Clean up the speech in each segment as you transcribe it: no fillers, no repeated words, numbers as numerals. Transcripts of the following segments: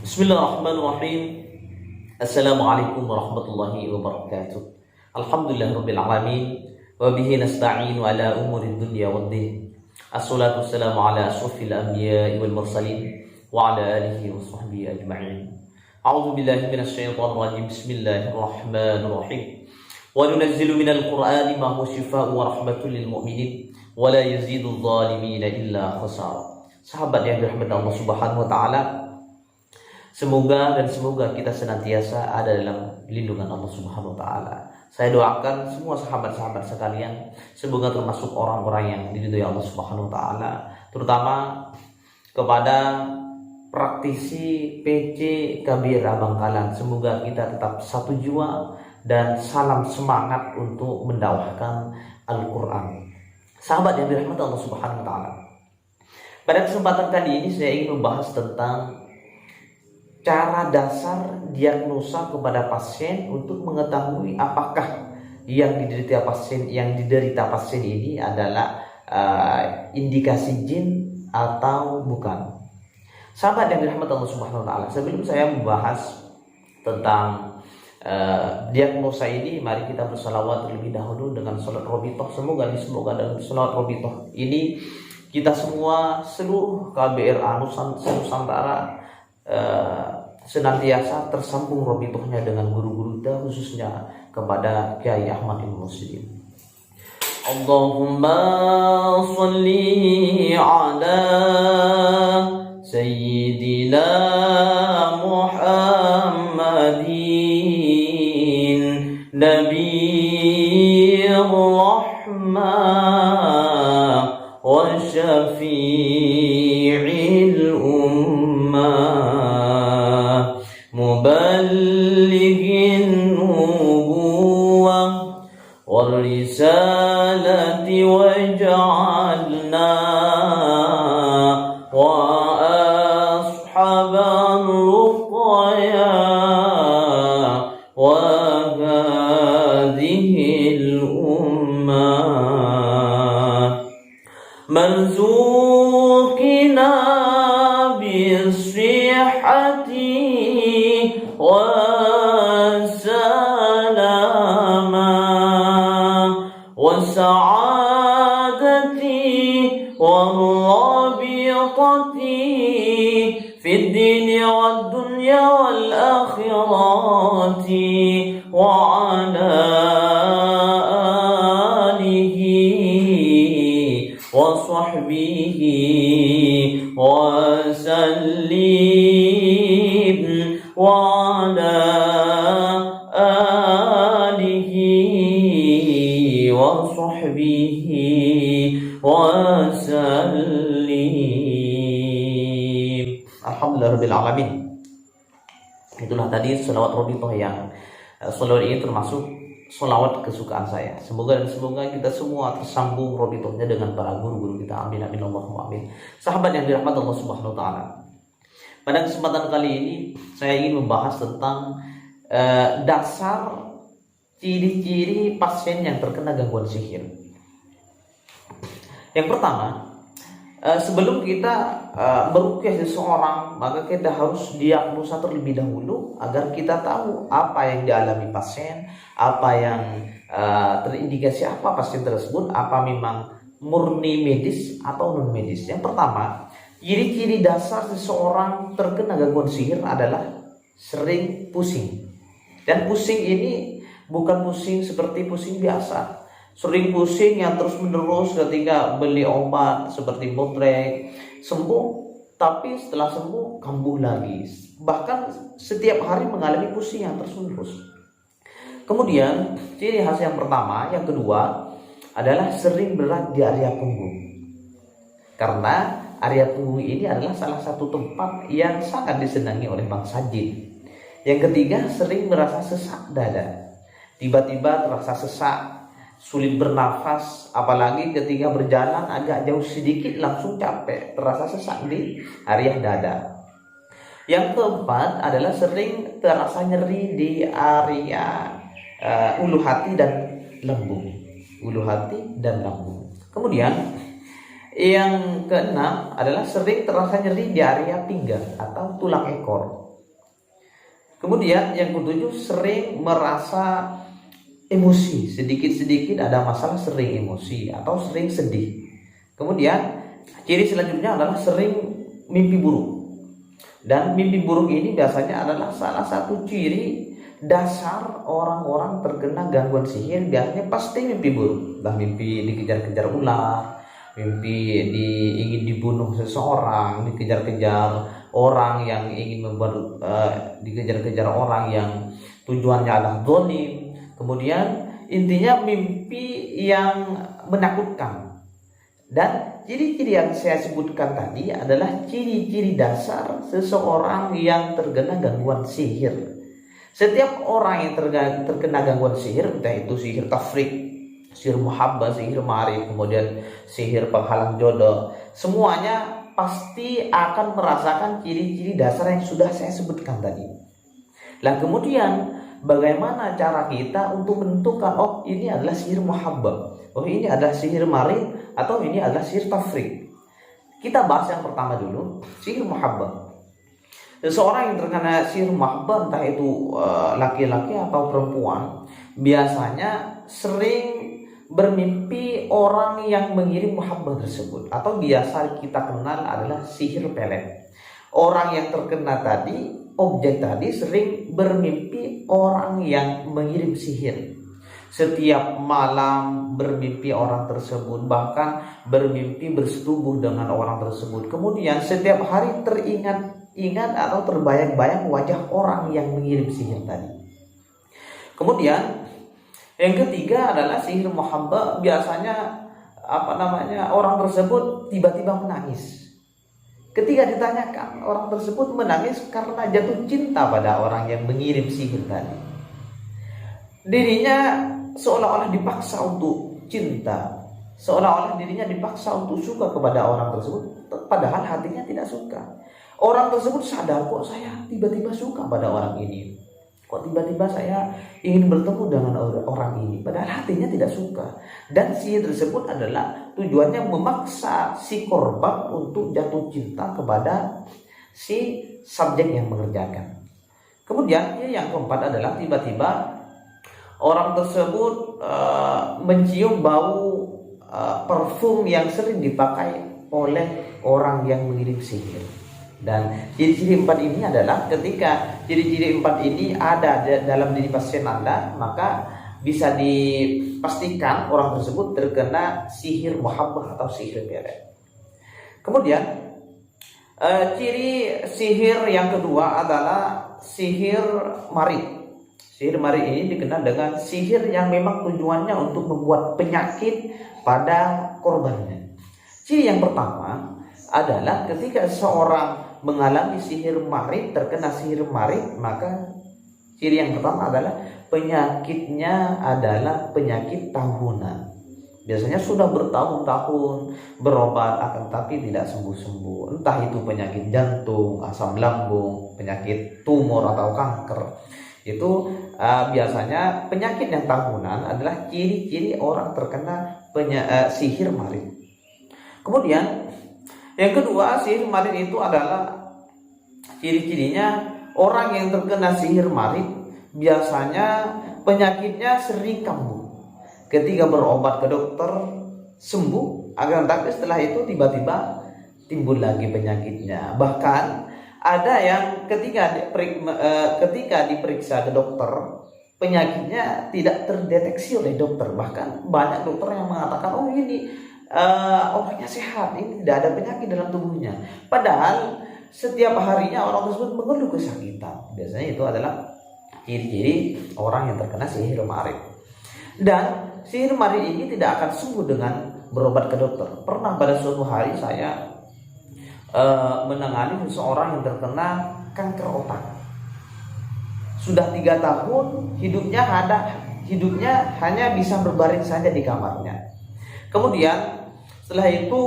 Bismillahirrahmanirrahim. Assalamualaikum warahmatullahi wabarakatuh. Alhamdulillahirabbil alamin wa bihi nasta'inu ala umuri dunya waddin. Assalatu wassalamu ala asyrafil anbiya'i wal mursalin wa ala alihi wa sahbihi ajma'in. A'udzu billahi minasyaitonir rajim. Bismillahirrahmanirrahim. Wa nunazzilu minal qur'ani ma huwa shifaa'un wa rahmatun lil mu'minin wa la yazidul zalimina illa khasara. Sahabat yang dirahmati Allah Subhanahu wa taala, semoga kita senantiasa ada dalam lindungan Allah Subhanahu wa taala. Saya doakan semua sahabat-sahabat sekalian semoga termasuk orang-orang yang diridhoi Allah Subhanahu wa taala, terutama kepada praktisi PC Kabira Bangkalan. Semoga kita tetap satu jiwa dan salam semangat untuk mendakwahkan Al-Qur'an. Sahabat yang dirahmati Allah Subhanahu wa taala, pada kesempatan kali ini saya ingin membahas tentang cara dasar diagnosa kepada pasien untuk mengetahui apakah yang diderita pasien ini adalah indikasi jin atau bukan. Sahabat yang dirahmati Allah Subhanahu wa taala, sebelum saya membahas tentang diagnosa ini, mari kita bersalawat terlebih dahulu dengan salat robitoh. Semoga dalam salat robitoh ini kita semua, seluruh KBRA Nusantara senantiasa tersambung robitohnya dengan guru-guru kita, khususnya kepada Kiai Ahmad Ibn Muslim. Allahumma salli ala Sayyidina Muhammadin Nabiyir Rahmah wa syafi'il ummah muballighin nubuwah wal risalati waj'alna wa ashabal ruqya wa hadhil ummah manzukina bisihhati wa salama wa sa'adati wa rabitati fid dini wad dunya wal akhirati wa ala wa sahbihi wa sallim wa ala alihi wa sahbihi wa sallim. Alhamdulillahirabbil alamin. Itulah tadi selawat robitoh yang selawat ini termasuk selawat kesukaan saya. Semoga kita semua tersambung robitohnya dengan para guru-guru kita. Amin amin Allahumma amin. Sahabat yang dirahmati Allah Subhanahu wa taala, pada kesempatan kali ini saya ingin membahas tentang dasar ciri-ciri pasien yang terkena gangguan sihir. Yang pertama, sebelum kita meruqyah seseorang, maka kita harus diagnosa terlebih dahulu agar kita tahu apa yang dialami pasien, apa yang terindikasi apa pasien tersebut, apa memang murni medis atau non medis. Yang pertama, ciri-ciri dasar seseorang terkena gangguan sihir adalah sering pusing. Dan pusing ini bukan pusing seperti pusing biasa. Sering pusing yang terus menerus ketika beli obat seperti Botrek, sembuh, tapi setelah sembuh kambuh lagi. Bahkan setiap hari mengalami pusing yang terus menerus. Kemudian ciri khas yang pertama, yang kedua adalah sering berat di area punggung. Karena area punggung ini adalah salah satu tempat yang sangat disenangi oleh bangsa jin. Yang ketiga, sering merasa sesak dada. Tiba-tiba terasa sesak, sulit bernafas, apalagi ketika berjalan agak jauh sedikit langsung capek, terasa sesak di area dada. Yang keempat adalah sering terasa nyeri di area ulu hati dan lambung. Kemudian yang keenam adalah sering terasa nyeri di area pinggang atau tulang ekor. Kemudian yang ketujuh, sering merasa emosi, sedikit-sedikit ada masalah sering emosi atau sering sedih. Kemudian ciri selanjutnya adalah sering mimpi buruk. Dan mimpi buruk ini biasanya adalah salah satu ciri dasar orang-orang terkena gangguan sihir. Biasanya pasti mimpi buruk, entah mimpi dikejar-kejar ular, mimpi ingin dibunuh seseorang, dikejar-kejar orang yang ingin membuat dikejar-kejar orang yang tujuannya adalah zalim. Kemudian intinya mimpi yang menakutkan. Dan ciri-ciri yang saya sebutkan tadi adalah ciri-ciri dasar seseorang yang terkena gangguan sihir. Setiap orang yang terkena gangguan sihir, entah itu sihir tafrik, sihir muhabbah, sihir marif, kemudian sihir penghalang jodoh, semuanya pasti akan merasakan ciri-ciri dasar yang sudah saya sebutkan tadi. Nah kemudian bagaimana cara kita untuk menentukan, oh ini adalah sihir muhabbah, oh ini adalah sihir marif, atau ini adalah sihir tafrik. Kita bahas yang pertama dulu, sihir muhabbah. Seseorang yang terkena sihir muhabbah, entah itu laki-laki atau perempuan, biasanya sering bermimpi orang yang mengirim muhabbah tersebut, atau biasa kita kenal adalah sihir pelet. Orang yang terkena tadi, objek tadi sering bermimpi orang yang mengirim sihir. Setiap malam bermimpi orang tersebut, bahkan bermimpi bersetubuh dengan orang tersebut. Kemudian setiap hari teringat atau terbayang-bayang wajah orang yang mengirim sihir tadi. Kemudian yang ketiga adalah sihir muhabbah. Biasanya orang tersebut tiba-tiba menangis. Ketika ditanyakan, orang tersebut menangis karena jatuh cinta pada orang yang mengirim sihir tadi. Dirinya seolah-olah dipaksa untuk cinta, seolah-olah dirinya dipaksa untuk suka kepada orang tersebut, padahal hatinya tidak suka. Orang tersebut sadar, kok saya tiba-tiba suka pada orang ini, kok tiba-tiba saya ingin bertemu dengan orang ini, padahal hatinya tidak suka. Dan sihir tersebut adalah tujuannya memaksa si korban untuk jatuh cinta kepada si subjek yang mengerjakan. Kemudian yang keempat adalah tiba-tiba orang tersebut mencium bau parfum yang sering dipakai oleh orang yang mengirim sihir. Dan ciri-ciri empat ini adalah ketika ciri-ciri empat ini ada dalam diri pasien Anda, maka bisa dipastikan orang tersebut terkena sihir muhabbah atau sihir pelet. Kemudian ciri sihir yang kedua adalah sihir marid. Sihir marid ini dikenal dengan sihir yang memang tujuannya untuk membuat penyakit pada korbannya. Ciri yang pertama adalah ketika seseorang mengalami sihir marid, terkena sihir marid, maka ciri yang pertama adalah penyakitnya adalah penyakit tahunan. Biasanya sudah bertahun-tahun berobat akan tapi tidak sembuh-sembuh. Entah itu penyakit jantung, asam lambung, penyakit tumor atau kanker. Itu biasanya penyakit yang tahunan adalah ciri-ciri orang terkena sihir marid. Kemudian yang kedua, sihir marid itu adalah ciri-cirinya orang yang terkena sihir marid biasanya penyakitnya sering kambuh. Ketika berobat ke dokter sembuh, akan tapi setelah itu tiba-tiba timbul lagi penyakitnya. Bahkan ada yang ketika diperiksa ke dokter, penyakitnya tidak terdeteksi oleh dokter. Bahkan banyak dokter yang mengatakan, oh ini orangnya sehat, ini tidak ada penyakit dalam tubuhnya. Padahal setiap harinya orang tersebut mengeluh kesakitan. Biasanya itu adalah ciri-ciri orang yang terkena sihir marid. Dan sihir marid ini tidak akan sembuh dengan berobat ke dokter. Pernah pada suatu hari saya menangani seseorang yang terkena kanker otak. Sudah 3 tahun hidupnya hanya bisa berbaring saja di kamarnya. Kemudian setelah itu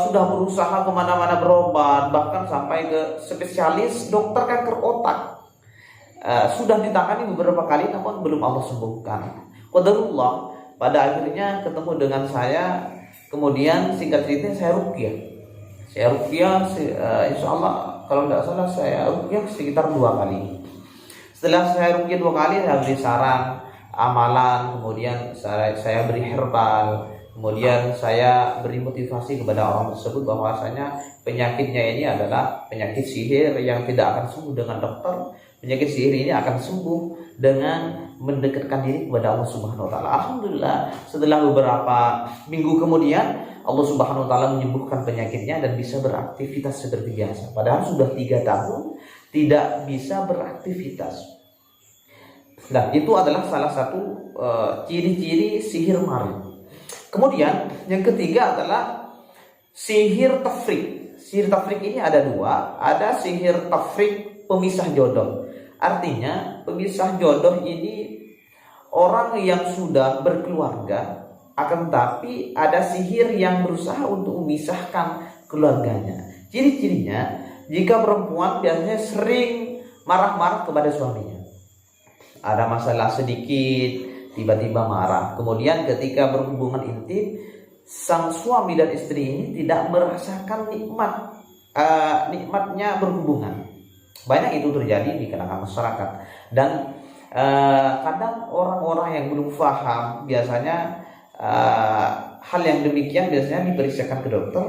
sudah berusaha kemana-mana berobat, bahkan sampai ke spesialis dokter kanker otak. Sudah ditangani beberapa kali namun belum Allah sembuhkan. Qadarullah, pada akhirnya ketemu dengan saya. Kemudian singkat cerita saya ruqyah. Insya Allah kalau tidak salah saya ruqyah sekitar 2 kali. Setelah saya rukyah 2 kali, saya beri saran amalan, kemudian saya beri herbal, kemudian saya beri motivasi kepada orang tersebut bahwasanya penyakitnya ini adalah penyakit sihir yang tidak akan sembuh dengan dokter. Penyakit sihir ini akan sembuh dengan mendekatkan diri kepada Allah Subhanahu wa taala. Alhamdulillah, setelah beberapa minggu kemudian Allah Subhanahu wa taala menyembuhkan penyakitnya dan bisa beraktivitas seperti biasa. Padahal sudah 3 tahun tidak bisa beraktivitas. Nah, itu adalah salah satu ciri-ciri sihir marid. Kemudian yang ketiga adalah sihir tafrik. Sihir tafrik ini ada 2. Ada sihir tafrik pemisah jodoh. Artinya pemisah jodoh ini orang yang sudah berkeluarga, akan tetapi ada sihir yang berusaha untuk memisahkan keluarganya. Ciri-cirinya, jika perempuan biasanya sering marah-marah kepada suaminya. Ada masalah sedikit, tiba-tiba marah. Kemudian ketika berhubungan intim, sang suami dan istri ini tidak merasakan nikmatnya berhubungan. Banyak itu terjadi di kalangan masyarakat. Dan kadang orang-orang yang belum paham, biasanya hal yang demikian biasanya diperiksakan ke dokter,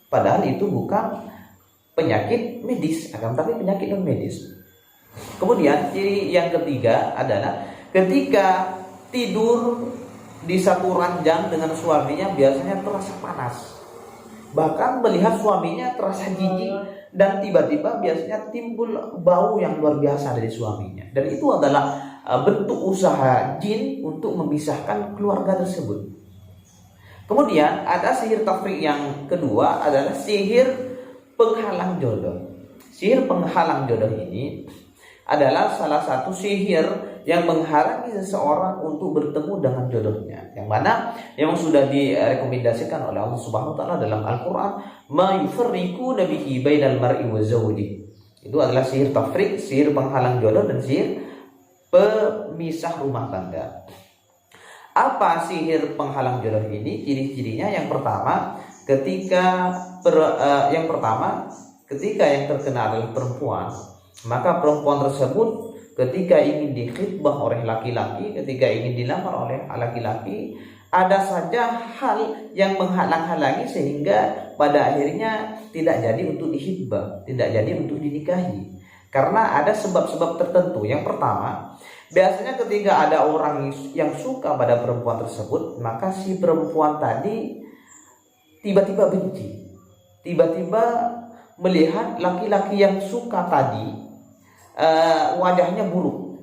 padahal itu bukan penyakit medis, akan tapi penyakit non medis. Kemudian ciri yang ketiga adalah ketika tidur di satu ranjang dengan suaminya biasanya terasa panas, bahkan melihat suaminya terasa jijik, dan tiba-tiba biasanya timbul bau yang luar biasa dari suaminya. Dan itu adalah bentuk usaha jin untuk memisahkan keluarga tersebut. Kemudian ada sihir tafrik yang kedua adalah sihir penghalang jodoh. Sihir penghalang jodoh ini adalah salah satu sihir yang menghalangi seseorang untuk bertemu dengan jodohnya, yang mana yang sudah direkomendasikan oleh Allah Subhanahu wa taala dalam Al-Qur'an, ma yufarriqu bihi bainal mar'i wa zawji. Itu adalah sihir tafrik, sihir penghalang jodoh, dan sihir pemisah rumah tangga. Apa sihir penghalang jodoh ini? Ciri-cirinya yang pertama, ketika yang terkena adalah perempuan, maka perempuan tersebut ketika ingin dikhitbah oleh laki-laki, ketika ingin dilamar oleh laki-laki, ada saja hal yang menghalang-halangi sehingga pada akhirnya tidak jadi untuk dikhitbah, tidak jadi untuk dinikahi. Karena ada sebab-sebab tertentu. Yang pertama, biasanya ketika ada orang yang suka pada perempuan tersebut, maka si perempuan tadi tiba-tiba benci, tiba-tiba melihat laki-laki yang suka tadi wajahnya buruk,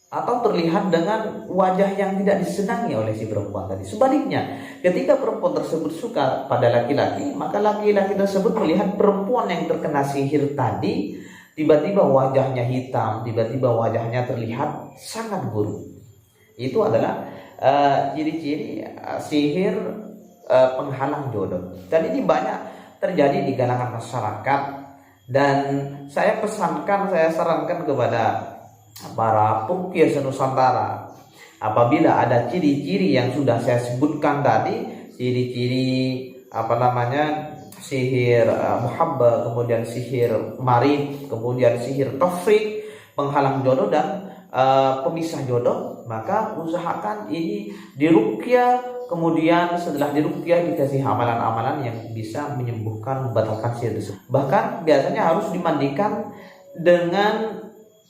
atau terlihat dengan wajah yang tidak disenangi oleh si perempuan tadi. Sebaliknya, ketika perempuan tersebut suka pada laki-laki, maka laki-laki tersebut melihat perempuan yang terkena sihir tadi, tiba-tiba wajahnya hitam, tiba-tiba wajahnya terlihat sangat buruk. Itu adalah ciri-ciri sihir penghalang jodoh. Dan ini banyak terjadi di kalangan masyarakat. Dan saya sarankan kepada para peruqyah senusantara, apabila ada ciri-ciri yang sudah saya sebutkan tadi, ciri-ciri sihir muhabbah, kemudian sihir marid, kemudian sihir tafrik, penghalang jodoh, dan pemisah jodoh, maka usahakan ini diruqyah. Kemudian setelah diruqyah dikasih amalan-amalan yang bisa menyembuhkan, membatalkan sihir tersebut. Bahkan biasanya harus dimandikan dengan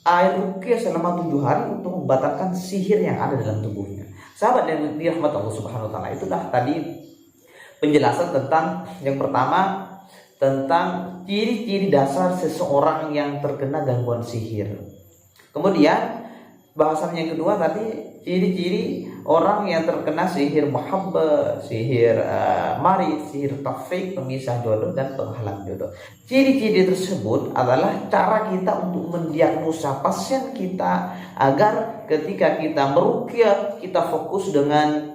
air ruqyah selama 7 hari untuk membatalkan sihir yang ada dalam tubuhnya. Sahabat yang dirahmati Allah Subhanahu wa taala, itulah tadi penjelasan tentang yang pertama, tentang ciri-ciri dasar seseorang yang terkena gangguan sihir. Kemudian bahasan yang kedua tadi, ciri-ciri orang yang terkena sihir muhabbah, sihir marid, sihir tafrik, pemisah jodoh, dan penghalang jodoh. Ciri-ciri tersebut adalah cara kita untuk mendiagnosa pasien kita, agar ketika kita meruqyah, kita fokus dengan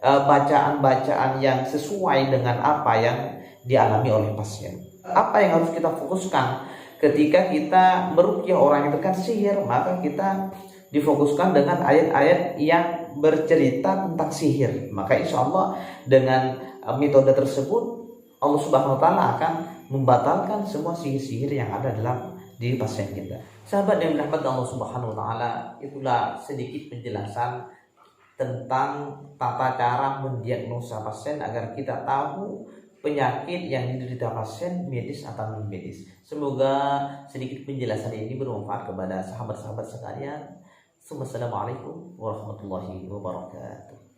bacaan-bacaan yang sesuai dengan apa yang dialami oleh pasien. Apa yang harus kita fokuskan ketika kita meruqyah orang yang terkena sihir? Maka kita difokuskan dengan ayat-ayat yang bercerita tentang sihir. Maka insya Allah dengan metode tersebut Allah Subhanahu wa taala akan membatalkan semua sihir-sihir yang ada dalam di pasien kita. Sahabat yang dirahmati Allah Subhanahu wa taala, itulah sedikit penjelasan tentang tata cara mendiagnosa pasien agar kita tahu penyakit yang diderita pasien medis atau non medis. Semoga sedikit penjelasan ini bermanfaat kepada sahabat-sahabat sekalian. Assalamualaikum warahmatullahi wabarakatuh.